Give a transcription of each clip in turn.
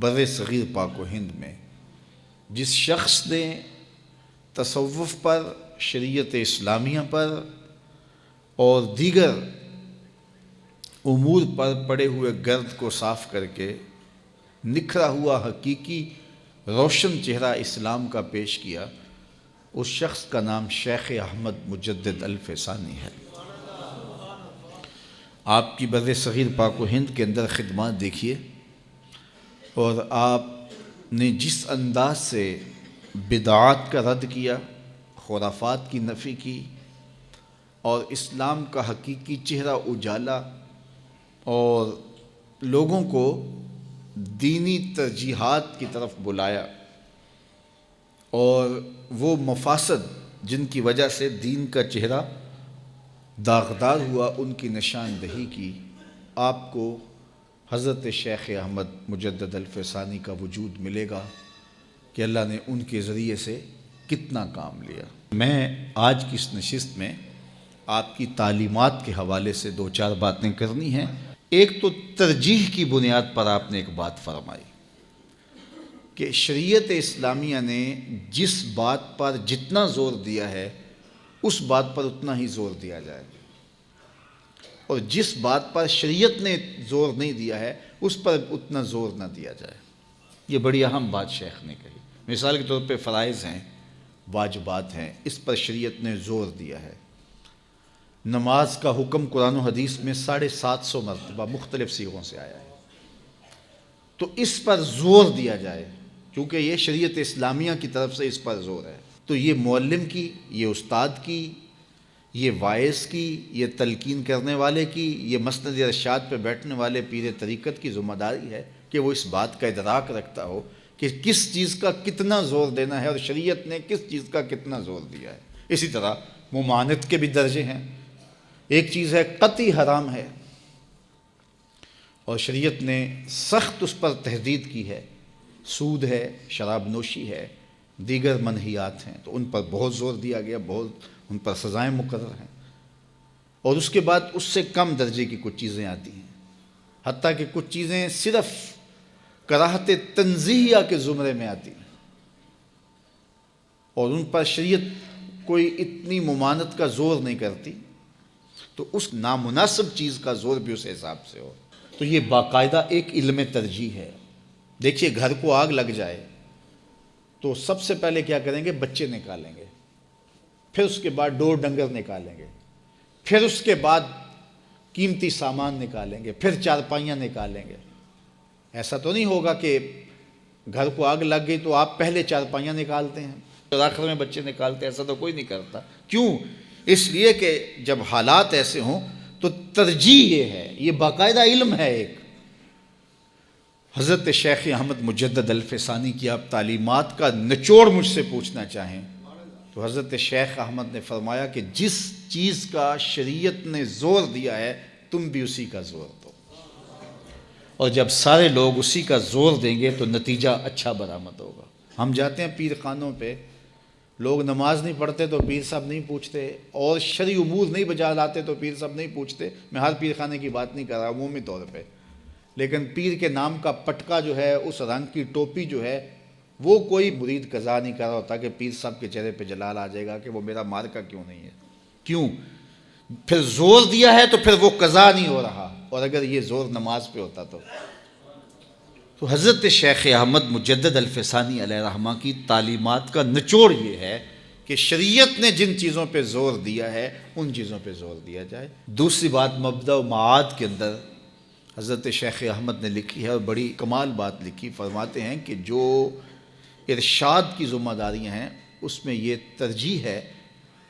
بر صغیر پاک و ہند میں جس شخص نے تصوف پر، شریعت اسلامیہ پر اور دیگر امور پر پڑے ہوئے گرد کو صاف کر کے نکھرا ہوا حقیقی روشن چہرہ اسلام کا پیش کیا، اس شخص کا نام شیخ احمد مجدد الفسانی ہے۔ آپ کی بر صغیر پاک و ہند کے اندر خدمات دیکھیے، اور آپ نے جس انداز سے بدعات کا رد کیا، خرافات کی نفی کی اور اسلام کا حقیقی چہرہ اجالا اور لوگوں کو دینی ترجیحات کی طرف بلایا، اور وہ مفاسد جن کی وجہ سے دین کا چہرہ داغدار ہوا ان کی نشاندہی کی، آپ کو حضرت شیخ احمد مجدد الفسانی کا وجود ملے گا کہ اللہ نے ان کے ذریعے سے کتنا کام لیا۔ میں آج کی اس نشست میں آپ کی تعلیمات کے حوالے سے دو چار باتیں کرنی ہیں۔ ایک تو ترجیح کی بنیاد پر آپ نے ایک بات فرمائی کہ شریعت اسلامیہ نے جس بات پر جتنا زور دیا ہے اس بات پر اتنا ہی زور دیا جائے، اور جس بات پر شریعت نے زور نہیں دیا ہے اس پر اتنا زور نہ دیا جائے۔ یہ بڑی اہم بات شیخ نے کہی۔ مثال کے طور پہ فرائض ہیں، واجبات ہیں، اس پر شریعت نے زور دیا ہے۔ نماز کا حکم قرآن و حدیث میں 750 مرتبہ مختلف صیغوں سے آیا ہے، تو اس پر زور دیا جائے کیونکہ یہ شریعت اسلامیہ کی طرف سے اس پر زور ہے۔ تو یہ معلم کی، یہ استاد کی، یہ واعظ کی، یہ تلقین کرنے والے کی، یہ مسند ارشاد پہ بیٹھنے والے پیر طریقت کی ذمہ داری ہے کہ وہ اس بات کا ادراک رکھتا ہو کہ کس چیز کا کتنا زور دینا ہے اور شریعت نے کس چیز کا کتنا زور دیا ہے۔ اسی طرح ممانعت کے بھی درجے ہیں۔ ایک چیز ہے قطعی حرام ہے اور شریعت نے سخت اس پر تحدید کی ہے، سود ہے، شراب نوشی ہے، دیگر منہیات ہیں، تو ان پر بہت زور دیا گیا، بہت ان پر سزائیں مقرر ہیں۔ اور اس کے بعد اس سے کم درجے کی کچھ چیزیں آتی ہیں، حتیٰ کہ کچھ چیزیں صرف کراہت تنزیہیہ کے زمرے میں آتی ہیں، اور ان پر شریعت کوئی اتنی ممانعت کا زور نہیں کرتی، تو اس نامناسب چیز کا زور بھی اس حساب سے ہو۔ تو یہ باقاعدہ ایک علم ترجیح ہے۔ دیکھیے، گھر کو آگ لگ جائے تو سب سے پہلے کیا کریں گے؟ بچے نکالیں گے، پھر اس کے بعد ڈور ڈنگر نکالیں گے، پھر اس کے بعد قیمتی سامان نکالیں گے، پھر چارپائیاں نکالیں گے۔ ایسا تو نہیں ہوگا کہ گھر کو آگ لگ گئی تو آپ پہلے چارپائیاں نکالتے ہیں اور آخر میں بچے نکالتے ہیں، ایسا تو کوئی نہیں کرتا۔ کیوں؟ اس لیے کہ جب حالات ایسے ہوں تو ترجیح یہ ہے، یہ باقاعدہ علم ہے ایک۔ حضرت شیخ احمد مجدد الفسانی کی آپ تعلیمات کا نچوڑ مجھ سے پوچھنا چاہیں تو حضرت شیخ احمد نے فرمایا کہ جس چیز کا شریعت نے زور دیا ہے تم بھی اسی کا زور دو، اور جب سارے لوگ اسی کا زور دیں گے تو نتیجہ اچھا برآمد ہوگا۔ ہم جاتے ہیں پیر خانوں پہ، لوگ نماز نہیں پڑھتے تو پیر صاحب نہیں پوچھتے، اور شرعی امور نہیں بجا لاتے تو پیر صاحب نہیں پوچھتے۔ میں ہر پیر خانے کی بات نہیں کر رہا، عمومی طور پہ، لیکن پیر کے نام کا پٹکا جو ہے، اس رنگ کی ٹوپی جو ہے، وہ کوئی مرید قضا نہیں کر رہا ہوتا کہ پیر صاحب کے چہرے پہ جلال آ جائے گا کہ وہ میرا مارکا کیوں نہیں ہے۔ کیوں؟ پھر زور دیا ہے تو پھر وہ قضا نہیں ہو رہا، اور اگر یہ زور نماز پہ ہوتا تو حضرت شیخ احمد مجدد الفسانی علیہ رحمہ کی تعلیمات کا نچوڑ یہ ہے کہ شریعت نے جن چیزوں پہ زور دیا ہے ان چیزوں پہ زور دیا جائے۔ دوسری بات مبدأ و معاد کے اندر حضرت شیخ احمد نے لکھی ہے، اور بڑی کمال بات لکھی۔ فرماتے ہیں کہ جو ارشاد کی ذمہ داریاں ہیں اس میں یہ ترجیح ہے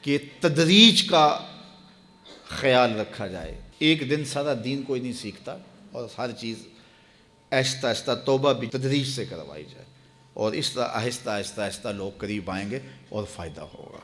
کہ تدریج کا خیال رکھا جائے۔ ایک دن سارا دین کوئی نہیں سیکھتا، اور ہر چیز آہستہ آہستہ، توبہ بھی تدریج سے کروائی جائے، اور اس طرح آہستہ آہستہ آہستہ لوگ قریب آئیں گے اور فائدہ ہوگا۔